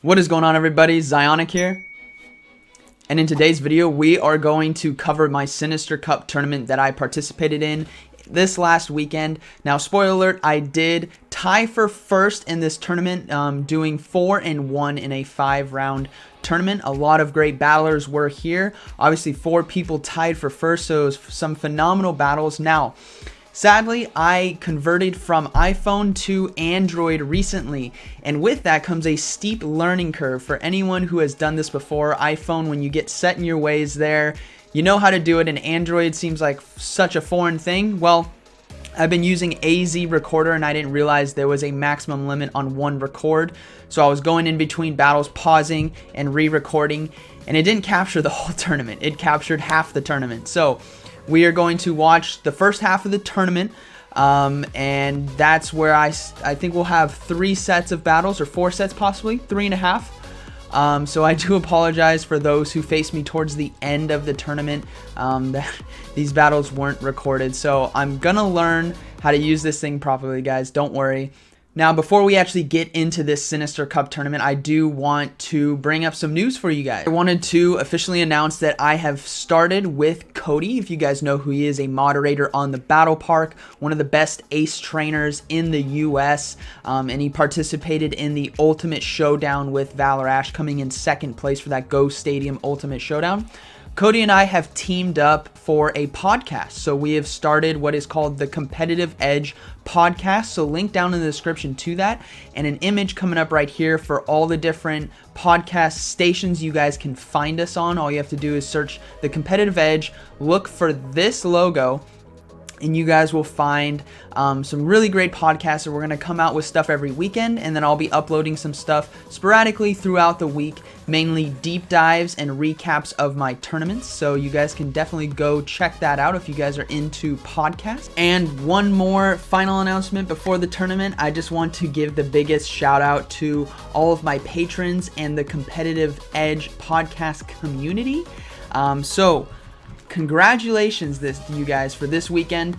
What is going on, everybody? Zyonik here, and in today's video we are going to cover my Sinister Cup tournament that I participated in this last weekend. Now, spoiler alert, I did tie for first in this tournament, doing 4-1 in a 5-round tournament. A lot of great battlers were here. Obviously 4 people tied for first, so it was some phenomenal battles. Now, sadly, I converted from iPhone to Android recently, and with that comes a steep learning curve for anyone who has done this before. iPhone, when you get set in your ways there, you know how to do it, and Android seems like such a foreign thing. Well, I've been using AZ Recorder, and I didn't realize there was a maximum limit on one record, so I was going in between battles, pausing and re-recording, and it didn't capture the whole tournament. It captured half the tournament. So we are going to watch the first half of the tournament, and that's where I think we'll have 3 sets of battles, or 4 sets possibly, 3.5. So I do apologize for those who faced me towards the end of the tournament, that these battles weren't recorded. So I'm gonna learn how to use this thing properly, guys. Don't worry. Now, before we actually get into this Sinister Cup tournament, I do want to bring up some news for you guys. I wanted to officially announce that I have started with Cody. If you guys know who he is, a moderator on the Battle Park, one of the best ace trainers in the US, and he participated in the Ultimate Showdown with Valor Ash, coming in 2nd place for that Go Stadium Ultimate Showdown. Cody and I have teamed up for a podcast. So we have started what is called the Competitive Edge podcast. So link down in the description to that, and an image coming up right here for all the different podcast stations you guys can find us on. All you have to do is search the Competitive Edge, look for this logo, and you guys will find some really great podcasts. So we're going to come out with stuff every weekend, and then I'll be uploading some stuff sporadically throughout the week, mainly deep dives and recaps of my tournaments. So you guys can definitely go check that out if you guys are into podcasts. And one more final announcement before the tournament. I just want to give the biggest shout out to all of my patrons and the Competitive Edge podcast community. Congratulations to you guys for this weekend.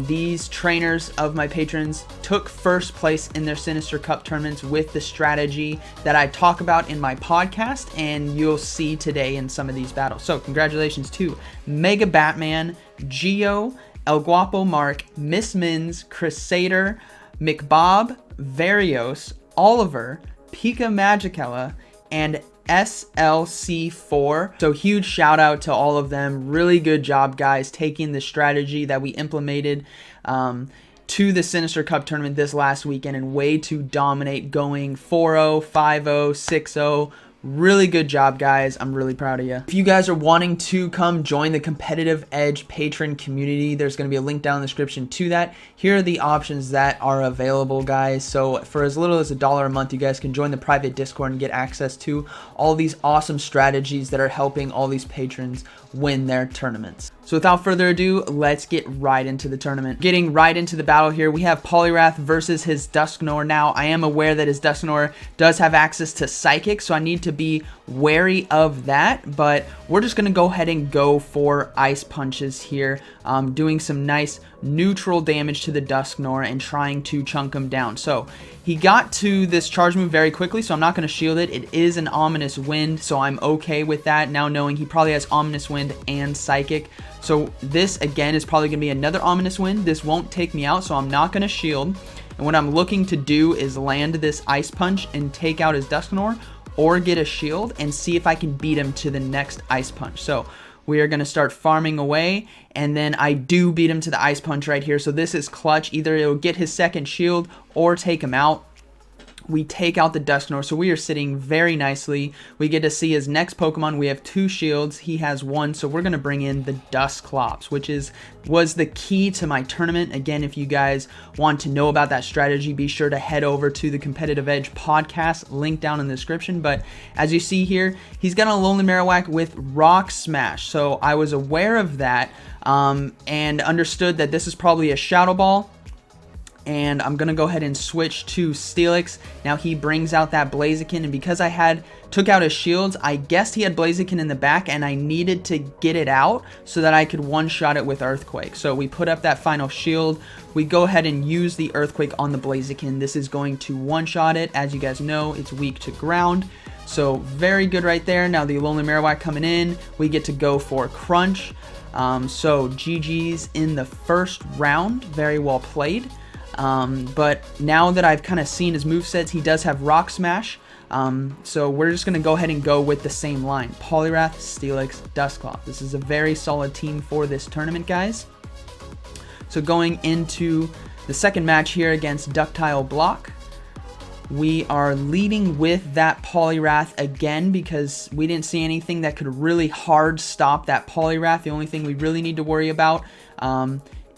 These trainers of my patrons took first place in their Sinister Cup tournaments with the strategy that I talk about in my podcast, and you'll see today in some of these battles. So congratulations to Mega Batman, Geo, El Guapo Mark, Miss Mins, Crusader, McBob, Varios, Oliver, Pika Magicella, and SLC4. So huge shout out to all of them. Really good job, guys, taking the strategy that we implemented to the Sinister Cup tournament this last weekend and way to dominate, going 4-0, 5-0, 6-0. Really good job, guys. I'm really proud of you. If you guys are wanting to come join the Competitive Edge patron community, there's going to be a link down in the description to that. Here are the options that are available, guys. So for as little as $1 a month, you guys can join the private Discord and get access to all these awesome strategies that are helping all these patrons win their tournaments. So without further ado, let's get right into the tournament. Getting right into the battle here, we have Poliwrath versus his Dusknoir. Now, I am aware that his Dusknoir does have access to Psychic, so I need to be wary of that, but we're just going to go ahead and go for Ice Punches here, doing some nice neutral damage to the Dusknoir and trying to chunk him down. So he got to this charge move very quickly, so I'm not going to shield it. It is an Ominous Wind, so I'm okay with that, now knowing he probably has Ominous Wind and Psychic. So this, again, is probably going to be another Ominous Wind. This won't take me out, so I'm not going to shield. And what I'm looking to do is land this Ice Punch and take out his Dusknoir, or get a shield and see if I can beat him to the next Ice Punch. So we are going to start farming away, and then I do beat him to the Ice Punch right here. So this is clutch. Either it'll get his second shield or take him out. We take out the Dusknoir, so we are sitting very nicely. We get to see his next Pokemon. We have 2 shields. He has 1, so we're going to bring in the Dusclops, which was the key to my tournament. Again, if you guys want to know about that strategy, be sure to head over to the Competitive Edge podcast, link down in the description. But as you see here, he's got a Lonely Marowak with Rock Smash, so I was aware of that and understood that this is probably a Shadow Ball. And I'm going to go ahead and switch to Steelix. Now he brings out that Blaziken, and because I took out his shields, I guessed he had Blaziken in the back, and I needed to get it out so that I could one-shot it with Earthquake. So we put up that final shield. We go ahead and use the Earthquake on the Blaziken. This is going to one-shot it. As you guys know, it's weak to ground. So very good right there. Now the Lonely Marowak coming in. We get to go for Crunch. So GG's in the first round. Very well played. But now that I've kind of seen his movesets, he does have Rock Smash. So we're just going to go ahead and go with the same line. Poliwrath, Steelix, Dusclops. This is a very solid team for this tournament, guys. So going into the second match here against Ductile Block, we are leading with that Poliwrath again because we didn't see anything that could really hard stop that Poliwrath. The only thing we really need to worry about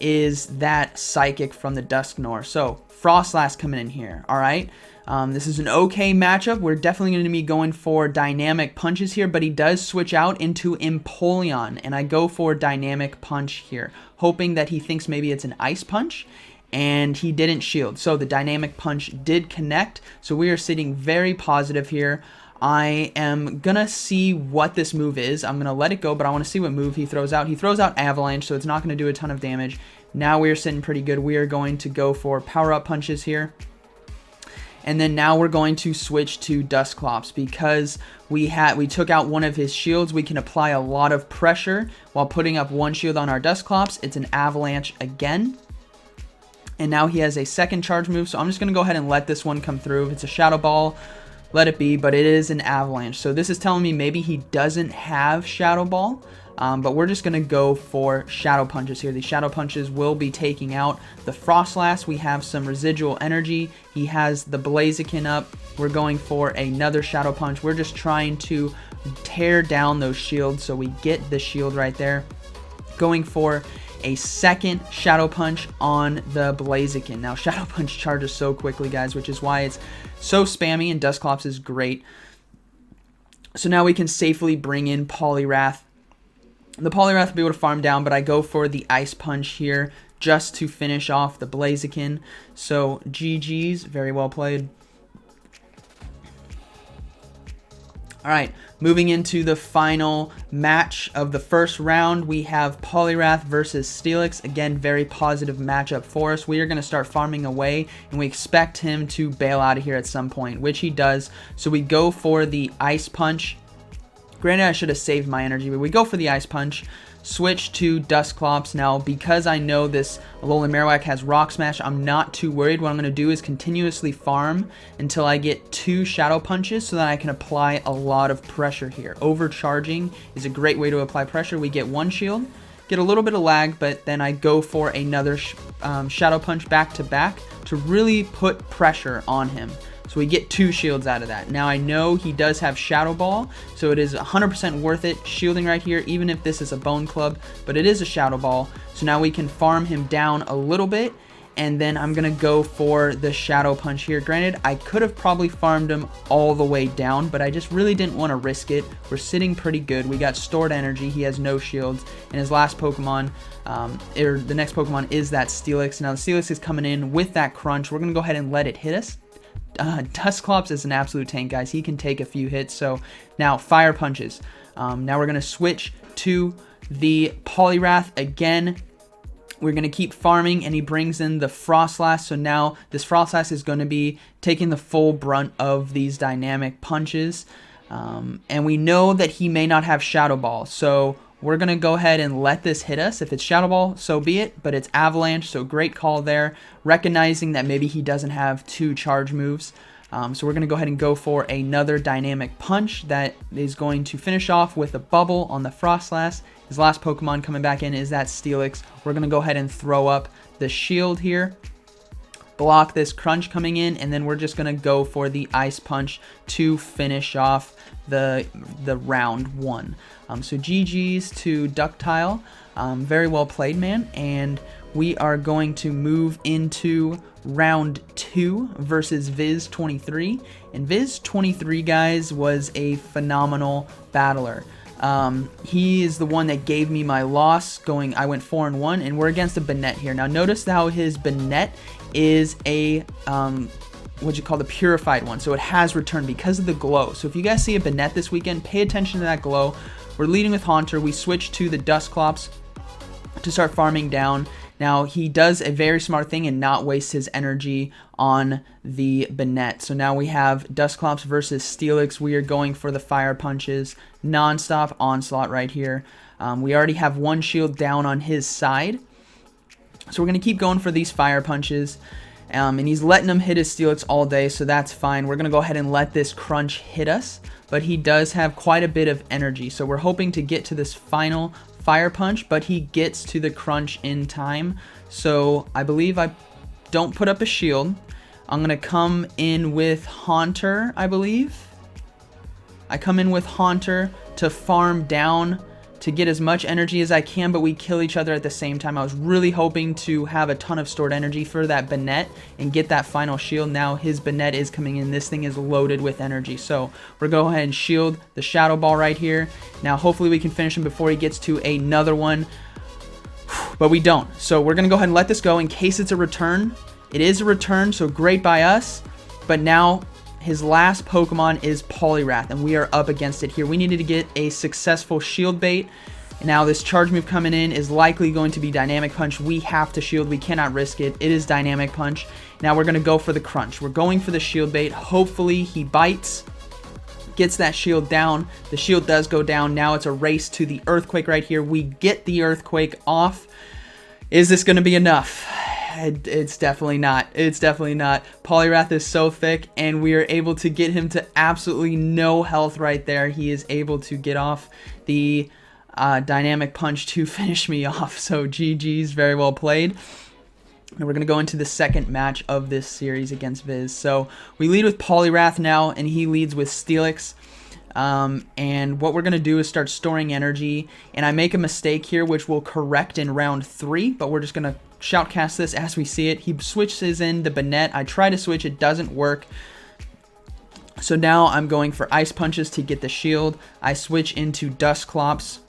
is that Psychic from the Dusknoir. So Frostlass coming in here, all right? This is an okay matchup. We're definitely going to be going for Dynamic Punches here, but he does switch out into Empoleon, and I go for Dynamic Punch here, hoping that he thinks maybe it's an Ice Punch, and he didn't shield. So the Dynamic Punch did connect, so we are sitting very positive here. I am going to see what this move is. I'm going to let it go, but I want to see what move he throws out. He throws out Avalanche, so it's not going to do a ton of damage. Now we are sitting pretty good. We are going to go for Power-Up Punches here. And then now we're going to switch to Dusclops because we took out one of his shields. We can apply a lot of pressure while putting up one shield on our Dusclops. It's an Avalanche again. And now he has a second charge move, so I'm just going to go ahead and let this one come through. If it's a Shadow Ball, let it be, but it is an Avalanche. So this is telling me maybe he doesn't have Shadow Ball, but we're just going to go for Shadow Punches here. The Shadow Punches will be taking out the Frostlass. We have some residual energy. He has the Blaziken up. We're going for another Shadow Punch. We're just trying to tear down those shields, so we get the shield right there. Going for a second Shadow Punch on the Blaziken. Now, Shadow Punch charges so quickly, guys, which is why it's so spammy, and Dusclops is great. So now we can safely bring in Poliwrath. The Poliwrath will be able to farm down, but I go for the Ice Punch here just to finish off the Blaziken. So GG's, very well played. Alright, moving into the final match of the first round, we have Poliwrath versus Steelix. Again, very positive matchup for us. We are going to start farming away, and we expect him to bail out of here at some point, which he does. So we go for the Ice Punch. Granted, I should have saved my energy, but we go for the Ice Punch. Switch to Dusclops. Now, because I know this Alolan Marowak has Rock Smash, I'm not too worried. What I'm going to do is continuously farm until I get 2 Shadow Punches so that I can apply a lot of pressure here. Overcharging is a great way to apply pressure. We get 1 shield, get a little bit of lag, but then I go for another Shadow Punch back to back to really put pressure on him. So we get 2 shields out of that. Now I know he does have Shadow Ball, so it is 100% worth it shielding right here, even if this is a Bone Club, but it is a Shadow Ball. So now we can farm him down a little bit, and then I'm going to go for the Shadow Punch here. Granted, I could have probably farmed him all the way down, but I just really didn't want to risk it. We're sitting pretty good. We got stored energy. He has no shields, and his last Pokemon, or the next Pokemon is that Steelix. Now the Steelix is coming in with that Crunch. We're going to go ahead and let it hit us. Dusclops is an absolute tank, guys. He can take a few hits. So now Fire Punches. Now we're going to switch to the Poliwrath again. We're going to keep farming, and he brings in the Frostlass. So now this Frostlass is going to be taking the full brunt of these Dynamic Punches. And we know that he may not have Shadow Ball. So we're going to go ahead and let this hit us. If it's Shadow Ball, so be it, but it's Avalanche, so great call there. Recognizing that maybe he doesn't have 2 charge moves. So we're going to go ahead and go for another Dynamic Punch that is going to finish off with a Bubble on the Frostlass. His last Pokemon coming back in is that Steelix. We're going to go ahead and throw up the shield here. Block this Crunch coming in, and then we're just going to go for the Ice Punch to finish off the round 1. So GG's to Ductile. Very well played, man. And we are going to move into round 2 versus Viz23. And Viz23, guys, was a phenomenal battler. He is the one that gave me my loss. I went 4-1, and we're against a Banette here. Now notice how his Banette is a what you call the purified one, so it has returned because of the glow. So if you guys see a Banette this weekend, pay attention to that glow. We're leading with Haunter. We switch to the Dusclops to start farming down. Now he does a very smart thing and not waste his energy on the Banette. So now we have Dusclops versus Steelix. We are going for the fire punches, non-stop onslaught right here. We already have one shield down on his side, so we're going to keep going for these fire punches. And he's letting him hit his Steelix all day, so that's fine. We're going to go ahead and let this crunch hit us, but he does have quite a bit of energy, so we're hoping to get to this final fire punch, but he gets to the crunch in time. So I believe I don't put up a shield. I'm going to come in with Haunter, I believe. I come in with Haunter to farm down to get as much energy as I can, but we kill each other at the same time. I was really hoping to have a ton of stored energy for that Banette and get that final shield. Now his Banette is coming in. This thing is loaded with energy. So we're going to go ahead and shield the Shadow Ball right here. Now hopefully we can finish him before he gets to another one, but we don't. So we're going to go ahead and let this go in case it's a return. It is a return, so great by us. But now his last Pokemon is Poliwrath, and we are up against it here. We needed to get a successful shield bait. Now this charge move coming in is likely going to be Dynamic Punch. We have to shield. We cannot risk it. It is Dynamic Punch. Now we're going to go for the crunch. We're going for the shield bait. Hopefully he bites, gets that shield down. The shield does go down. Now it's a race to the Earthquake right here. We get the Earthquake off. Is this going to be enough? It's definitely not. It's definitely not. Poliwrath is so thick, and we are able to get him to absolutely no health right there. He is able to get off the Dynamic Punch to finish me off. So GG's, very well played. And we're going to go into the second match of this series against Viz. So we lead with Poliwrath now, and he leads with Steelix. And what we're going to do is start storing energy, and I make a mistake here which will correct in round 3, but we're just going to shoutcast this as we see it. He switches in the Banette. I try to switch, it doesn't work. So now I'm going for Ice Punches to get the shield. I switch into Dusclops.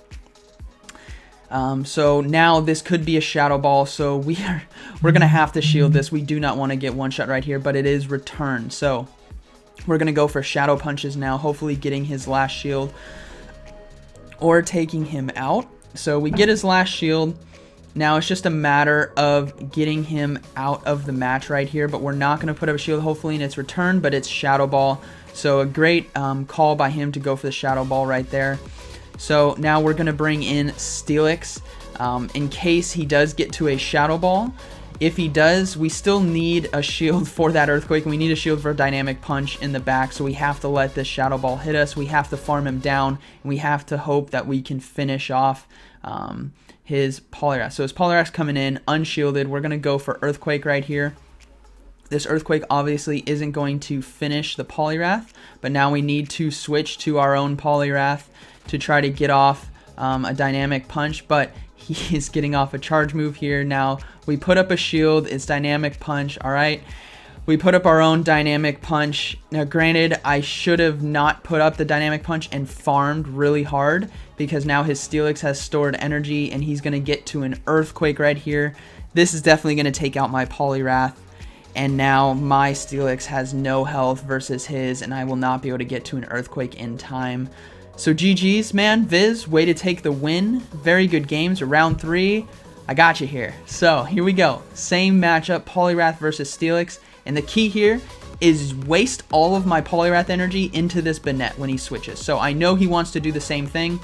So now this could be a Shadow Ball, so we're going to have to shield this. We do not want to get one shot right here, but it is returned. So we're going to go for Shadow Punches now, hopefully getting his last shield or taking him out. So we get his last shield. Now it's just a matter of getting him out of the match right here, but we're not going to put up a shield, hopefully, in its return, but it's Shadow Ball. So a great call by him to go for the Shadow Ball right there. So now we're going to bring in Steelix in case he does get to a Shadow Ball. If he does, we still need a shield for that Earthquake, and we need a shield for a Dynamic Punch in the back, so we have to let this Shadow Ball hit us. We have to farm him down, and we have to hope that we can finish off his Poliwrath. So his Poliwrath's coming in unshielded. We're going to go for Earthquake right here. This Earthquake obviously isn't going to finish the Poliwrath, but now we need to switch to our own Poliwrath to try to get off a Dynamic Punch, but he is getting off a charge move here. Now we put up a shield. It's Dynamic Punch. All right. We put up our own Dynamic Punch. Now, granted, I should have not put up the Dynamic Punch and farmed really hard because now his Steelix has stored energy and he's going to get to an Earthquake right here. This is definitely going to take out my Poliwrath. And now my Steelix has no health versus his, and I will not be able to get to an Earthquake in time. So GG's, man. Viz, way to take the win. Very good games. Round 3, I got you here. So here we go. Same matchup, Poliwrath versus Steelix. And the key here is waste all of my Poliwrath energy into this Banette when he switches. So I know he wants to do the same thing.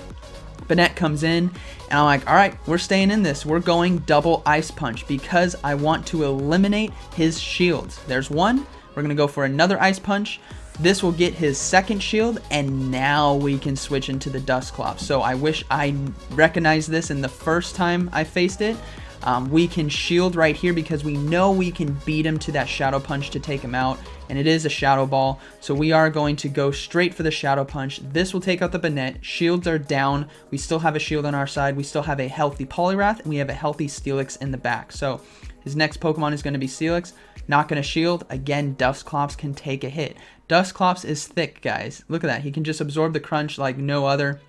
Banette comes in, and I'm like, all right, we're staying in this. We're going double Ice Punch because I want to eliminate his shields. There's one. We're going to go for another Ice Punch. This will get his second shield, and now we can switch into the Dusclops. So I wish I recognized this in the first time I faced it. We can shield right here because we know we can beat him to that Shadow Punch to take him out, and it is a Shadow Ball. So we are going to go straight for the Shadow Punch. This will take out the Banette. Shields are down. We still have a shield on our side. We still have a healthy Poliwrath, and we have a healthy Steelix in the back. So his next Pokemon is going to be Steelix. Not going to shield. Again, Dusclops can take a hit. Dusclops is thick, guys. Look at that. He can just absorb the crunch like no other.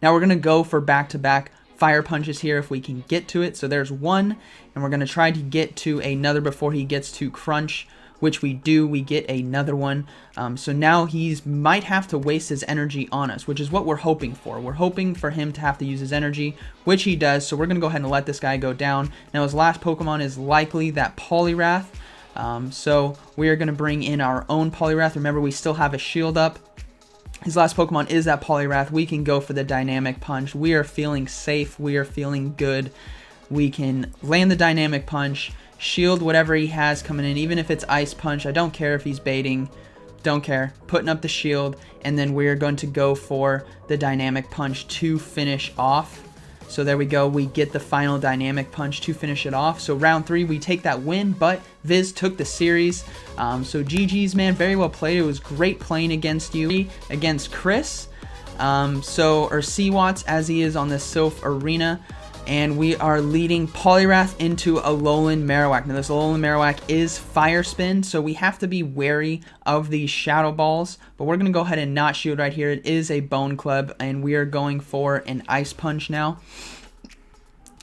Now we're going to go for back-to-back fire punches here if we can get to it. So there's one, and we're going to try to get to another before he gets to crunch, which we do. We get another one. So now he might have to waste his energy on us, which is what we're hoping for. We're hoping for him to have to use his energy, which he does. So we're going to go ahead and let this guy go down. Now his last Pokemon is likely that Poliwrath. So we are going to bring in our own Poliwrath. Remember, we still have a shield up. His last Pokemon is that Poliwrath. We can go for the Dynamic Punch. We are feeling safe. We are feeling good. We can land the Dynamic Punch, shield whatever he has coming in, even if it's Ice Punch. I don't care if he's baiting. Don't care. Putting up the shield, and then we're going to go for the Dynamic Punch to finish off. So there we go. We get the final Dynamic Punch to finish it off. So round 3, we take that win, but Viz took the series. So GG's, man. Very well played. It was great playing against you, against Chris. Or C-Watts, as he is on the Sylph Arena. And we are leading Poliwrath into Alolan Marowak. Now, this Alolan Marowak is Fire Spin, so we have to be wary of these Shadow Balls. But we're going to go ahead and not shield right here. It is a Bone Club, and we are going for an Ice Punch now.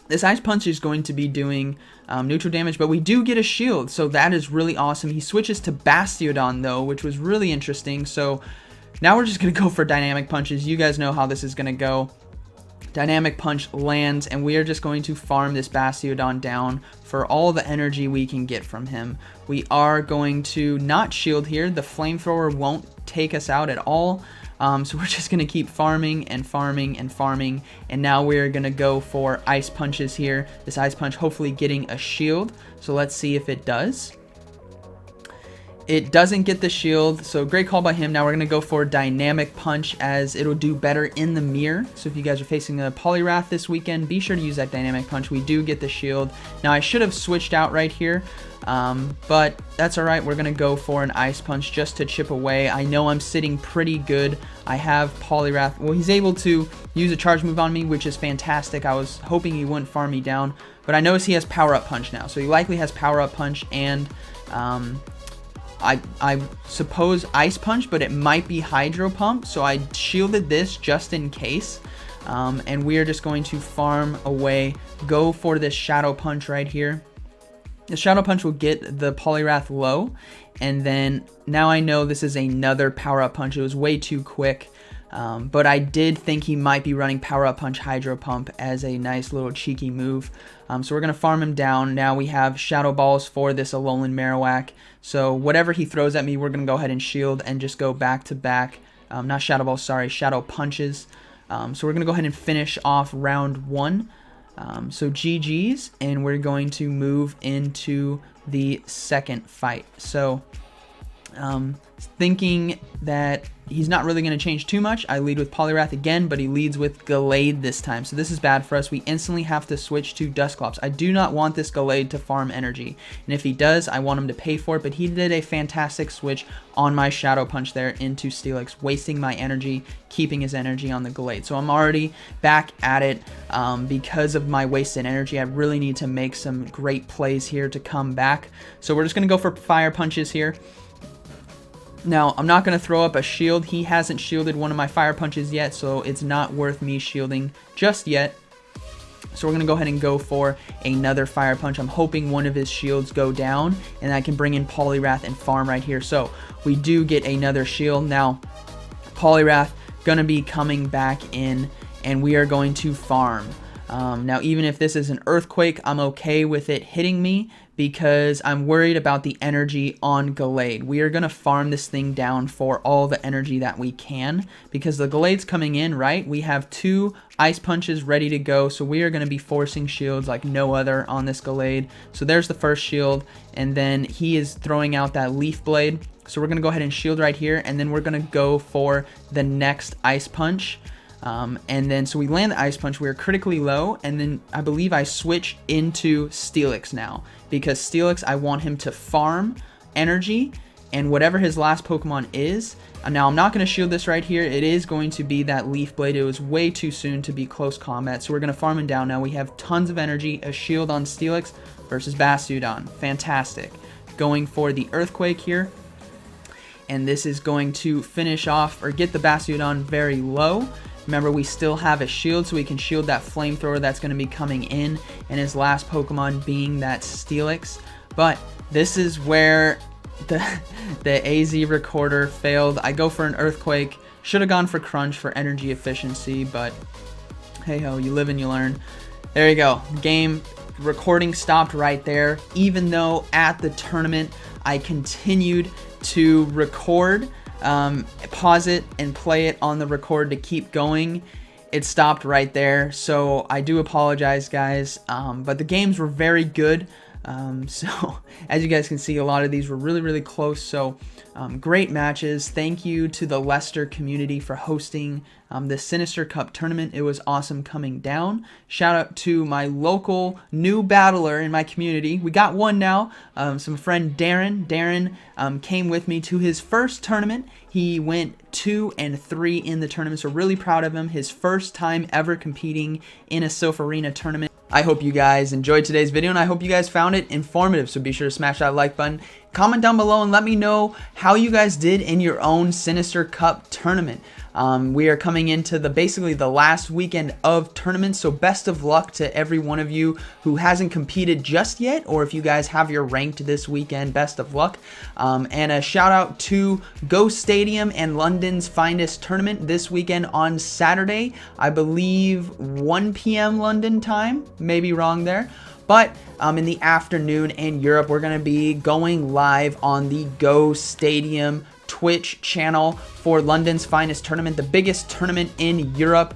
This Ice Punch is going to be doing neutral damage, but we do get a shield, so that is really awesome. He switches to Bastiodon, though, which was really interesting. So now we're just going to go for Dynamic Punches. You guys know how this is going to go. Dynamic Punch lands, and we are just going to farm this Bastiodon down for all the energy we can get from him. We are going to not shield here. The Flamethrower won't take us out at all. So we're just going to keep farming and farming and farming. And now we're going to go for Ice Punches here. This Ice Punch hopefully getting a shield. So let's see if it does. It doesn't get the shield, so great call by him. Now we're going to go for Dynamic Punch, as it'll do better in the mirror. So if you guys are facing a Poliwrath this weekend, be sure to use that Dynamic Punch. We do get the shield. Now I should have switched out right here, but that's alright. We're going to go for an Ice Punch just to chip away. I know I'm sitting pretty good. I have Poliwrath. Well, he's able to use a charge move on me, which is fantastic. I was hoping he wouldn't farm me down, but I notice he has Power Up Punch now. So he likely has Power Up Punch and I suppose Ice Punch, but it might be Hydro Pump, so I shielded this just in case. And we are just going to farm away, go for this Shadow Punch right here. The Shadow Punch will get the Poliwrath low, and then now I know this is another Power Up Punch. It was way too quick, but I did think he might be running Power Up Punch Hydro Pump as a nice little cheeky move. So we're going to farm him down. Now we have Shadow Balls for this Alolan Marowak. So whatever he throws at me, we're going to go ahead and shield and just go back to back. Not Shadow Balls, sorry, Shadow Punches. So we're going to go ahead and finish off round 1. So GG's, and we're going to move into the second fight. So thinking that he's not really going to change too much, I lead with Poliwrath again, but he leads with Gallade this time. So this is bad for us. We instantly have to switch to Dusclops. I do not want this Gallade to farm energy, and if he does, I want him to pay for it, but he did a fantastic switch on my Shadow Punch there into Steelix, wasting my energy, keeping his energy on the Gallade. So I'm already back at it because of my wasted energy. I really need to make some great plays here to come back. So we're just going to go for Fire Punches here. Now, I'm not going to throw up a shield. He hasn't shielded one of my Fire Punches yet, so it's not worth me shielding just yet. So we're going to go ahead and go for another Fire Punch. I'm hoping one of his shields go down, and I can bring in Poliwrath and farm right here. So we do get another shield. Now, Poliwrath going to be coming back in, and we are going to farm. Now, even if this is an Earthquake, I'm okay with it hitting me because I'm worried about the energy on Gallade. We are going to farm this thing down for all the energy that we can because the Gallade's coming in, right? We have 2 Ice Punches ready to go, so we are going to be forcing shields like no other on this Gallade. So there's the first shield, and then he is throwing out that Leaf Blade. So we're going to go ahead and shield right here, and then we're going to go for the next Ice Punch. And then, so we land the Ice Punch, we are critically low, and then I believe I switch into Steelix now, because Steelix, I want him to farm energy, and whatever his last Pokemon is, now I'm not going to shield this right here, it is going to be that Leaf Blade. It was way too soon to be close combat, so we're going to farm him down now. We have tons of energy, a shield on Steelix versus Bastiodon, fantastic. Going for the Earthquake here, and this is going to finish off, or get the Bastiodon very low. Remember, we still have a shield, so we can shield that flamethrower that's going to be coming in, and his last Pokemon being that Steelix. But this is where the AZ recorder failed. I go for an Earthquake. Should have gone for Crunch for energy efficiency, but hey ho, you live and you learn. There you go. Game recording stopped right there. Even though at the tournament I continued to record, pause it and play it on the record to keep going, it stopped right there. So I do apologize, guys, but the games were very good. So as you guys can see, a lot of these were really close. So great matches. Thank you to the Leicester community for hosting the Sinister Cup tournament. It was awesome coming down. Shout out to my local new battler in my community. We got one now. Some friend Darren. Darren came with me to his first tournament. He went 2-3 in the tournament, so really proud of him. His first time ever competing in a Silph Arena tournament. I hope you guys enjoyed today's video, and I hope you guys found it informative, so be sure to smash that like button. Comment down below and let me know how you guys did in your own Sinister Cup tournament. We are coming into basically the last weekend of tournaments, so best of luck to every one of you who hasn't competed just yet, or if you guys have your ranked this weekend, best of luck. And a shout out to Go Stadium and London's Finest tournament this weekend on Saturday, I believe 1 p.m. London time, maybe wrong there. But in the afternoon in Europe, we're going to be going live on the Go Stadium Twitch channel for London's Finest tournament, the biggest tournament in Europe.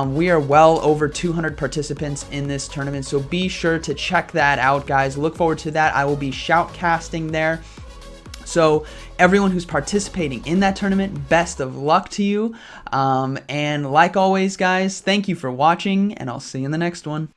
We are well over 200 participants in this tournament, so be sure to check that out, guys. Look forward to that. I will be shoutcasting there. So everyone who's participating in that tournament, best of luck to you. And like always, guys, thank you for watching, and I'll see you in the next one.